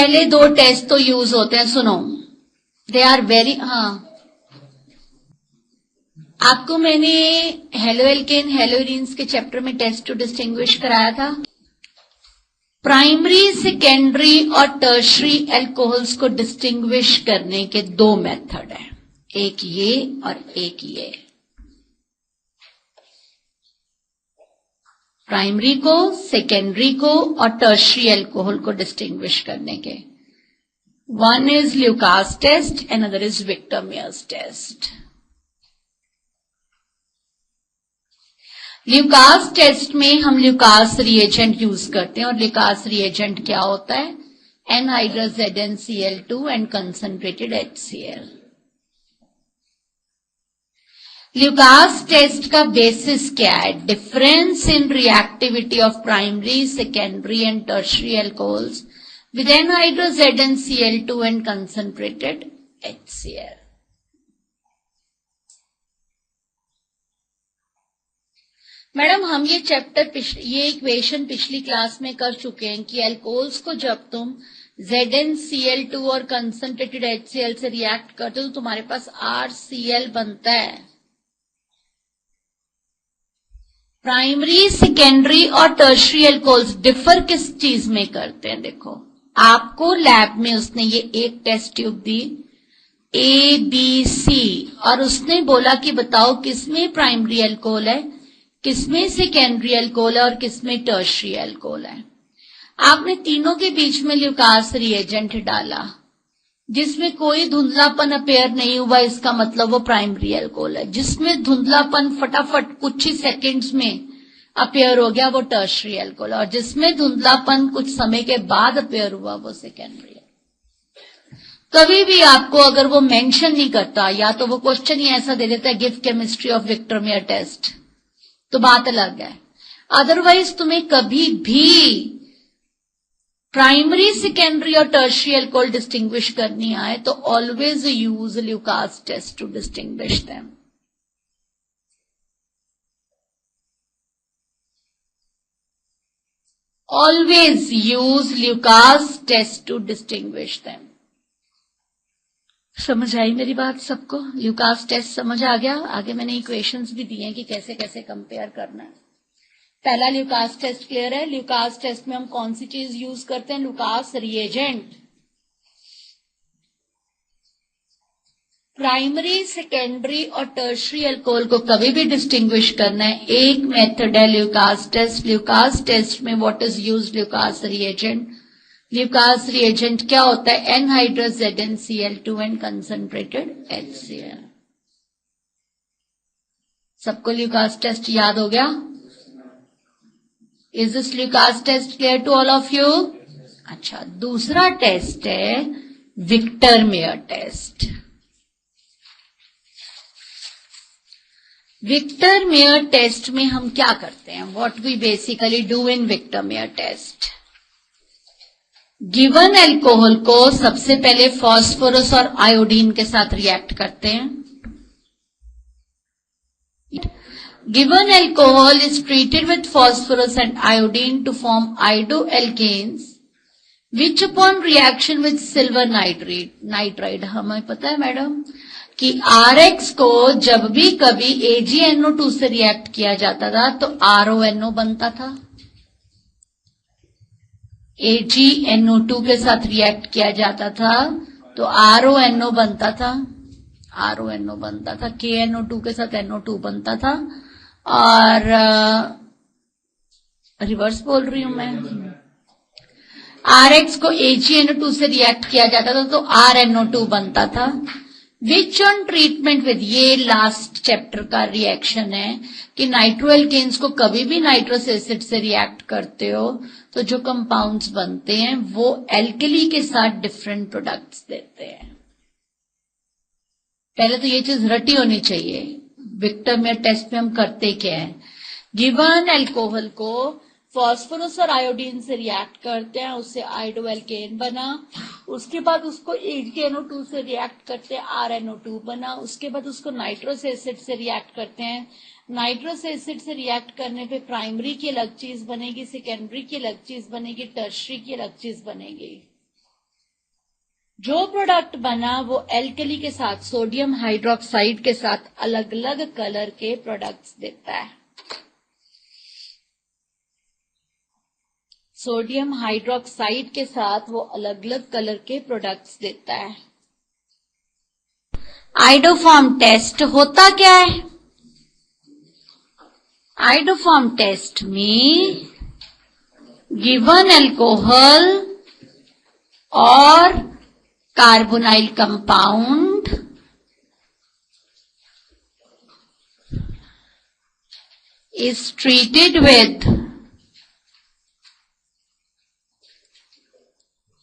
पहले दो टेस्ट तो यूज होते हैं, सुनो, दे आर वेरी, हाँ आपको मैंने हेलो एल्केन हेलो एरीन्स के चैप्टर में टेस्ट टू डिस्टिंग्विश कराया था। प्राइमरी, सेकेंडरी और टर्शरी एल्कोहल्स को डिस्टिंग्विश करने के दो मेथड हैं, एक ये और एक ये। प्राइमरी को, सेकेंडरी को और टर्शरी एल्कोहल को डिस्टिंग्विश करने के, one is Lucas test, another is Victor Meyer's test. Lucas test में हम ल्यूकास रिएजेंट यूज करते हैं, और ल्यूकास रिएजेंट क्या होता है? Anhydrous ZnCl2 and concentrated HCl। Lucas test का बेसिस क्या है? Difference in reactivity of primary, secondary and tertiary alcohols with anhydrous ZnCl2 and concentrated HCl। Madam हम ये चैप्टर ये इक्वेशन पिछली क्लास में कर चुके हैं कि एल्कोहल्स को जब तुम ZnCl2 और कंसंट्रेटेड HCl से रिएक्ट करते हो तो तुम्हारे पास RCl बनता है। प्राइमरी, सेकेंडरी और टर्शरी एल्कोहल्स डिफर किस चीज में करते हैं? देखो, आपको लैब में उसने ये एक टेस्ट ट्यूब दी ABC और उसने बोला कि बताओ किसमें प्राइमरी एल्कोहल है, किसमें सेकेंडरी एल्कोहल है और किसमें टर्शरी एल्कोहल है। आपने तीनों के बीच में ल्यूकास रिएजेंट डाला जिसमें कोई धुंधलापन अपेयर नहीं हुआ, इसका मतलब वो प्राइमरी एल्कोहल है। जिसमें धुंधलापन फटाफट कुछ ही सेकंड्स में अपेयर हो गया वो टर्शरी एल्कोहल, और जिसमें धुंधलापन कुछ समय के बाद अपेयर हुआ वो सेकेंडरी है। कभी भी आपको अगर वो मेंशन नहीं करता या तो वो क्वेश्चन ही ऐसा दे देता है give chemistry of Victor Meyer test, तो बात अलग है। अदरवाइज तुम्हें कभी भी प्राइमरी, सेकेंडरी और टर्शरी एल्कोहल डिस्टिंग्विश करनी आए तो always use Lucas test to distinguish them. Always use Lucas test to distinguish them. समझ आई मेरी बात सबको? ल्यूकास टेस्ट समझ आ गया? आगे मैंने इक्वेशंस भी दिए कि कैसे कैसे कंपेयर करना है। पहला ल्यूकास टेस्ट क्लियर है। ल्यूकास टेस्ट में हम कौन सी चीज यूज करते हैं? Lucas reagent. प्राइमरी, सेकेंडरी और टर्शरी एल्कोहल को कभी भी डिस्टिंग्विश करना है, एक मेथड है ल्यूकास टेस्ट। ल्यूकास टेस्ट में what is used? Lucas reagent. Lucas reagent क्या होता है? Anhydrous ZnCl2 and concentrated HCl। सबको ल्यूकास टेस्ट याद हो गया? Is this Lucas test clear to all of you? अच्छा, दूसरा टेस्ट है Victor Meyer test. Victor Meyer test में हम क्या करते हैं? What we basically do in Victor Meyer test? Given alcohol को सबसे पहले फास्फोरस और आयोडीन के साथ रिएक्ट करते हैं। Given alcohol is treated with phosphorus and iodine to form iodoalkanes which upon reaction with silver nitride. हमें पता है मैडम कि RX को जब भी कभी AgNO2 से रिएक्ट किया जाता था तो RONO बनता था। AgNO2 के साथ रिएक्ट किया जाता था तो RONO बनता था, RONO बनता था। KNO2 के साथ NO2 बनता था, और रिवर्स बोल रही हूं मैं, RX को AgNO2 से रिएक्ट किया जाता था तो RNO2 बनता था। विच ऑन ट्रीटमेंट विद, ये लास्ट चैप्टर का रिएक्शन है कि नाइट्रोएल्केन्स को कभी भी नाइट्रस एसिड से रिएक्ट करते हो तो जो कंपाउंड्स बनते हैं वो एल्कली के साथ डिफरेंट प्रोडक्ट्स देते हैं। पहले तो ये चीज रटी होनी चाहिए। विक्टर मेयर टेस्ट में हम करते क्या है? गिवन एल्कोहल को फास्फोरस और आयोडीन से रिएक्ट करते हैं, उससे आयोडोएल्केन बना। उसके बाद उसको AgNO2 से रिएक्ट करते हैं, RNO2 बना। उसके बाद उसको नाइट्रस एसिड से रिएक्ट करते हैं। नाइट्रस एसिड से रिएक्ट करने पे प्राइमरी की अलग चीज बनेगी, सेकेंडरी की अलग चीज बनेगी, टर्शरी की अलग चीज बनेगी। जो प्रोडक्ट बना वो एल्कली के साथ सोडियम हाइड्रोक्साइड के साथ अलग अलग कलर के प्रोडक्ट्स देता है। सोडियम हाइड्रोक्साइड के साथ वो अलग अलग कलर के प्रोडक्ट्स देता है। आइडोफॉर्म टेस्ट होता क्या है? आइडोफॉर्म टेस्ट में गिवन अल्कोहल और carbonyl compound is treated with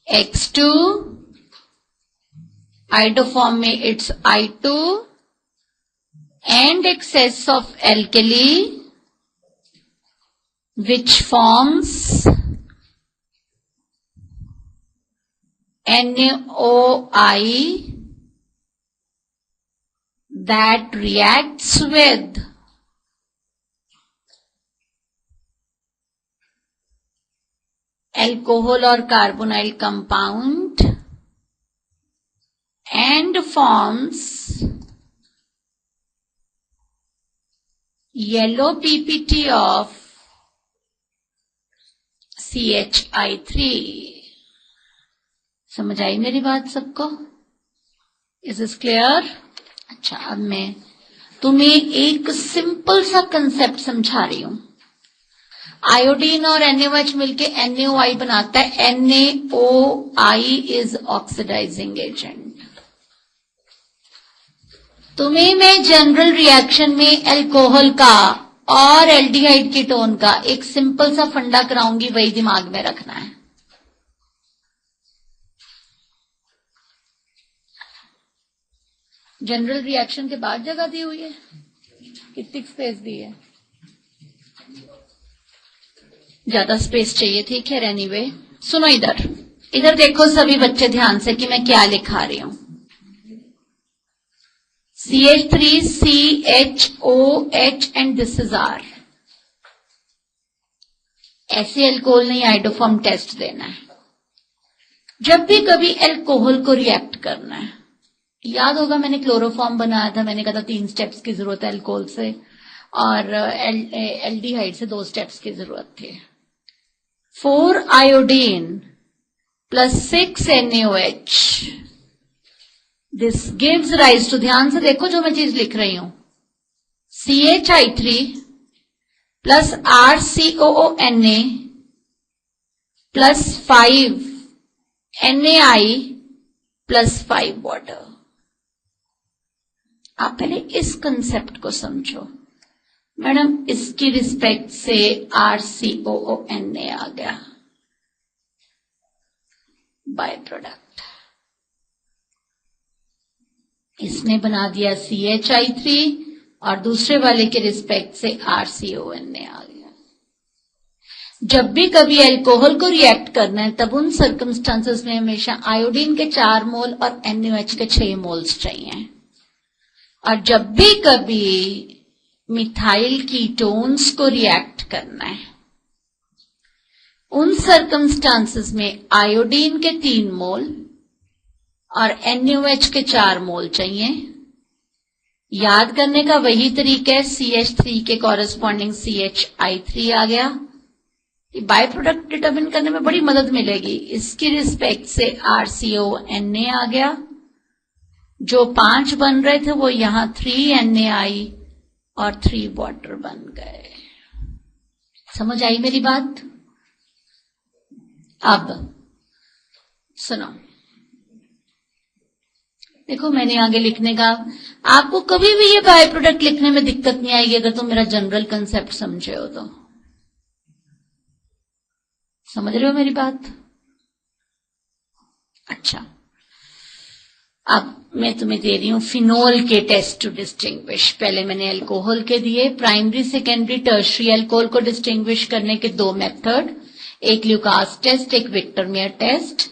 X2, iodoform में it's I2, and excess of alkali which forms NaOI that reacts with alcohol or carbonyl compound and forms yellow PPT of CHI3। समझ आई मेरी बात सबको? Is this clear? अच्छा, अब मैं तुम्हें एक सिंपल सा कंसेप्ट समझा रही हूं। आयोडीन और NaOH मिलके NaOI बनाता है। NaOI is oxidising agent. तुम्हें मैं जनरल रिएक्शन में अल्कोहल का और एल्डिहाइड कीटोन का एक सिंपल सा फंडा कराऊंगी, वही दिमाग में रखना है। जनरल रिएक्शन के बाद जगह दी हुई है, कितनी स्पेस दी है? ज्यादा स्पेस चाहिए, ठीक है। एनीवे सुनो, इधर देखो सभी बच्चे ध्यान से कि मैं क्या लिखा रही हूं। CH3, CHOH and this is R। ऐसे अल्कोहल नहीं आइडोफॉर्म टेस्ट देना है। जब भी कभी अल्कोहल को रिएक्ट करना है, याद होगा मैंने क्लोरोफॉर्म बनाया था, मैंने कहा था 3 स्टेप्स की जरूरत है अल्कोहल से, और एल्डिहाइड से 2 स्टेप्स की जरूरत थी। 4 iodine plus 6 NaOH, this gives rise to, ध्यान से देखो जो मैं चीज लिख रही हूं, CHI3 plus RCOONA plus 5 NaI plus 5 water. आप पहले इस कंसेप्ट को समझो। मैडम इसकी रिस्पेक्ट से RCOONA आ गया, बाय प्रोडक्ट। इसने बना दिया CHI3 और दूसरे वाले के रिस्पेक्ट से RCONA आ गया। जब भी कभी अल्कोहल को रिएक्ट करना है, तब उन सर्कमस्टांसेस में हमेशा आयोडीन के 4 मोल और NaOH के 6 मोल्स चाहिए। और जब भी कभी मिथाइल कीटोन्स को रिएक्ट करना है, उन सर्कमस्टांसेस में आयोडीन के 3 मोल और NaOH के 4 मोल चाहिए। याद करने का वही तरीका है, CH3 के कॉरेस्पॉन्डिंग CHI3 आ गया। बाय प्रोडक्ट डिटरमिन करने में बड़ी मदद मिलेगी। इसकी रिस्पेक्ट से RCONA आ गया। जो 5 बन रहे थे वो यहां 3 NaI और 3 वाटर बन गए। समझ आई मेरी बात? अब सुनो, देखो मैंने आगे लिखने का, आपको कभी भी ये बाय प्रोडक्ट लिखने में दिक्कत नहीं आएगी अगर तुम मेरा जनरल कंसेप्ट समझे हो तो। समझ रहे हो मेरी बात? अच्छा, अब मैं तुम्हें दे रही हूं फिनोल के टेस्ट टू डिस्टिंग्विश। पहले मैंने अल्कोहल के दिए, प्राइमरी, सेकेंडरी, टर्शियरी अल्कोहल को डिस्टिंग्विश करने के 2 मेथड, एक ल्यूकास टेस्ट, एक विक्टरमेयर टेस्ट।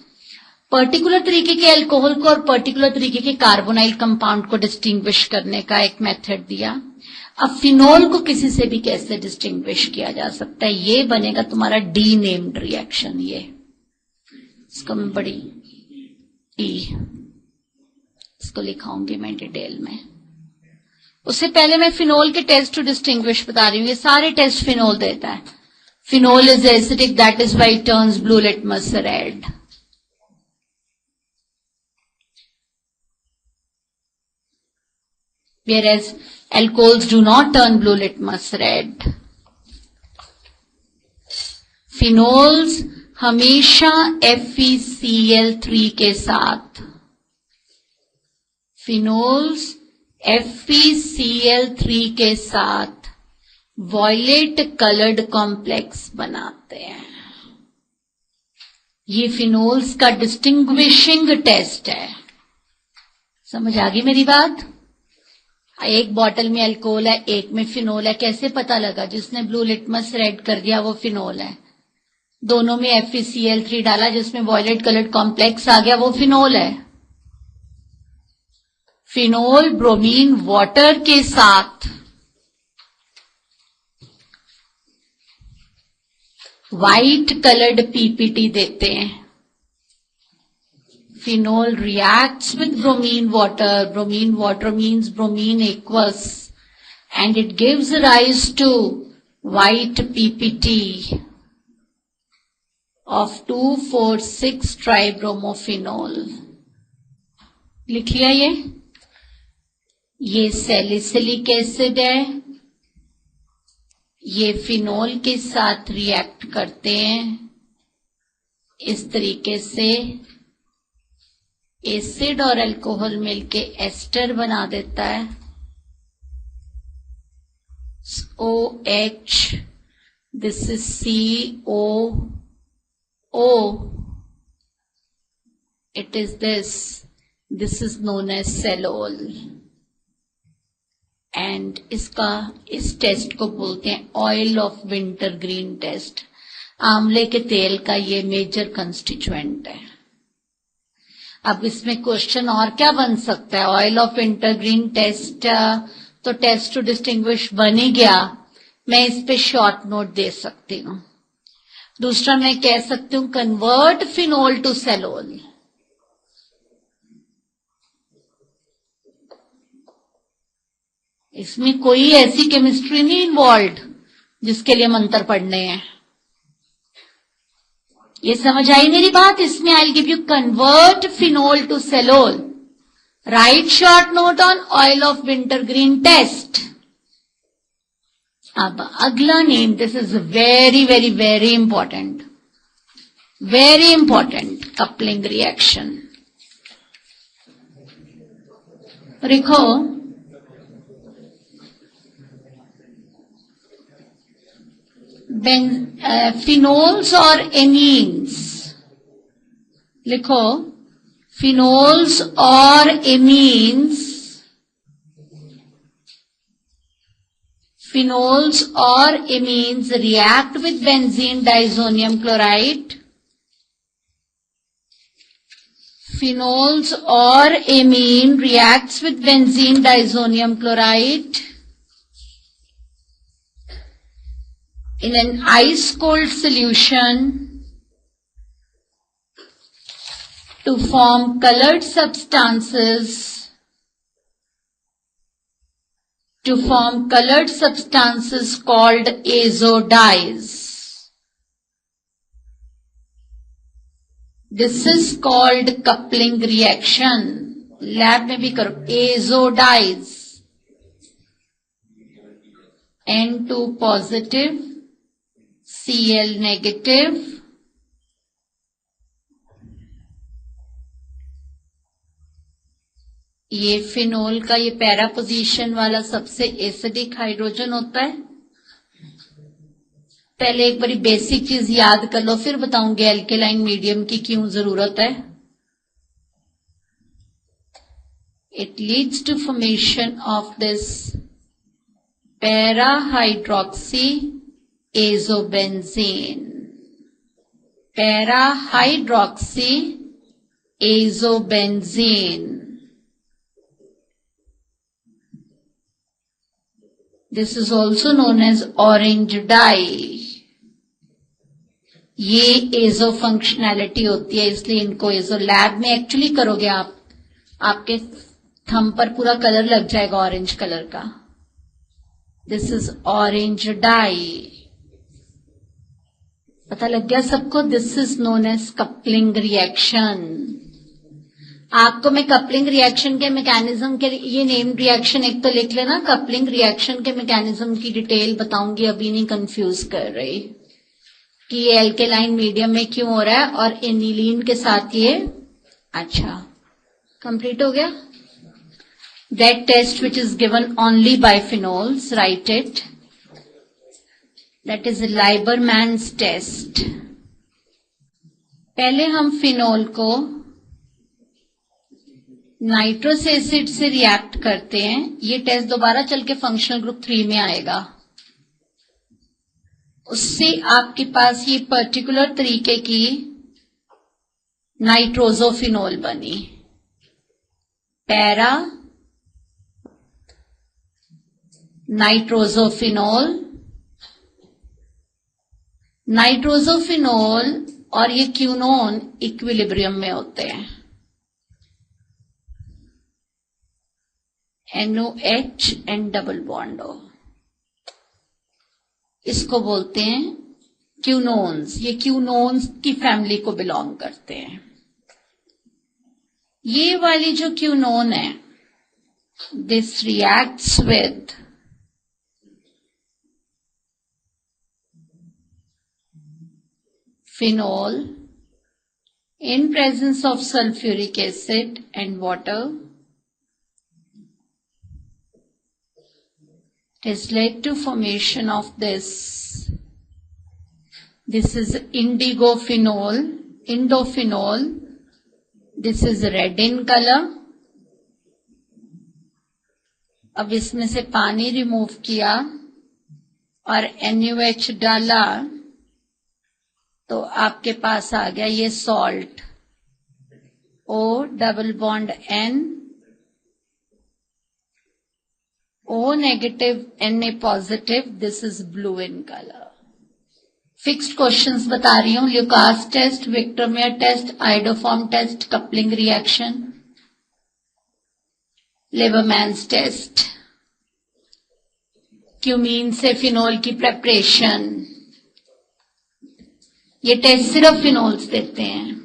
पर्टिकुलर तरीके के अल्कोहल को और पर्टिकुलर तरीके के कार्बोनाइल कंपाउंड को डिस्टिंग्विश करने का एक मेथड दिया। अब फिनोल को किसी से भी कैसे डिस्टिंग्विश किया जा सकता है, ये बनेगा तुम्हारा डी नेम्ड रिएक्शन। ये इसको मैं बड़ी इसको लिखाऊंगी मैं डिटेल में। उससे पहले मैं फिनोल के टेस्ट टू डिस्टिंग्विश बता रही हूँ। ये सारे टेस्ट फिनोल देता है। Phenol is acidic, that is why it turns blue litmus red. Whereas alcohols do not turn blue litmus red. Phenols हमेशा FeCl3 के साथ, फिनोल्स FeCl3 के साथ वॉयलेट कलर्ड कॉम्प्लेक्स बनाते हैं। ये फिनोल्स का डिस्टिंग्विशिंग टेस्ट है। समझ आ गई मेरी बात? एक बॉटल में अल्कोहल है, एक में फिनोल है। कैसे पता लगा? जिसने ब्लू लिटमस रेड कर दिया वो फिनोल है। दोनों में FeCl3 डाला, जिसमें वॉयलेट कलर्ड कॉम्प्लेक्स आ गया वो फिनोल है। फिनोल ब्रोमीन वाटर के साथ व्हाइट कलर्ड PPT देते हैं। Phenol reacts with bromine water. Bromine water means bromine aqueous, and it gives rise to white PPT of 2,4,6 tribromophenol. लिख लिया ये सैलिसिलिक एसिड है। ये फिनोल के साथ रिएक्ट करते हैं इस तरीके से। एसिड और अल्कोहल मिलके एस्टर बना देता है, OH, this is COO, it is this is known as cellol, and इस टेस्ट को बोलते हैं oil of wintergreen test. आंवले के तेल का ये मेजर कंस्टिट्यूएंट है। अब इसमें क्वेश्चन और क्या बन सकता है? ऑयल ऑफ विंटरग्रीन टेस्ट तो टेस्ट टू डिस्टिंग्विश बन ही गया। मैं इस पे शॉर्ट नोट दे सकती हूँ। दूसरा मैं कह सकती हूँ कन्वर्ट फिनोल टू सेलोल। इसमें कोई ऐसी केमिस्ट्री नहीं इन्वॉल्व जिसके लिए मंत्र पढ़ने हैं। ये समझ आई मेरी बात? इसमें I give you convert phenol to salol. Write short note on oil of wintergreen test. अब अगला name, this is very very very important, very important coupling reaction. लिखो फिनोल्स और एमीन्स। लिखो फिनोल्स और एमीन्स, फिनोल्स और amines react with benzene diazonium chloride. Phenols और amine reacts with benzene diazonium chloride in an ice cold solution to form colored substances called azo-dyes. This is called coupling reaction. Lab में भी करो, azo-dyes. N2 positive, Cl negative. ये phenol का ये para position वाला सबसे acidic hydrogen होता है। पहले एक बारी बेसिक चीज याद कर लो, फिर बताऊंगी एल्केलाइन मीडियम की क्यों जरूरत है। It leads to formation of this para hydroxy azobenzene. Para hydroxy azobenzene. This is also known as orange dye. ये एजो फंक्शनैलिटी होती है, इसलिए इनको एजो लैब में एक्चुअली करोगे आप, आपके थंब पर पूरा कलर लग जाएगा ऑरेंज कलर का। This is orange dye. पता लग गया सबको? This is known as coupling reaction. आपको मैं कपलिंग रिएक्शन के मैकेनिज्म के, ये नेम रिएक्शन एक तो लिख लेना, कपलिंग रिएक्शन के मैकेनिज्म की डिटेल बताऊंगी, अभी नहीं कंफ्यूज कर रही कि ये एल्केलाइन मीडियम में क्यों हो रहा है और एनिलीन के साथ ये। अच्छा, कंप्लीट हो गया। That test which is given only by phenols, right it, that is Liebermann's test. पहले हम फिनोल को नाइट्रस एसिड से रिएक्ट करते हैं। ये टेस्ट दोबारा चल के फंक्शनल ग्रुप 3 में आएगा। उससे आपके पास ये पर्टिकुलर तरीके की नाइट्रोजोफिनोल बनी, पैरा नाइट्रोजोफिनोल। नाइट्रोजोफिनोल और ये क्यूनोन इक्विलिब्रियम में होते हैं। NOH and double bond O, इसको बोलते हैं क्यूनोन्स। ये क्यूनोन्स की फैमिली को बिलोंग करते हैं। ये वाली जो क्यूनोन है, this reacts with phenol in presence of sulfuric acid and water. It has led to formation of this. This is indigophenol, indophenol. This is red in color. अब इसमें से पानी रिमूव किया और NaOH डाला तो आपके पास आ गया ये salt, O double bond N, O negative Na positive, this is blue in colour. Fixed questions बता रही हूं, Lucas test, Victor Meyer test, iodoform test, coupling reaction, Liebermann's test, cumene से फिनोल की प्रेपरेशन। ये टेस्ट सिर्फ फिनोल्स देते हैं।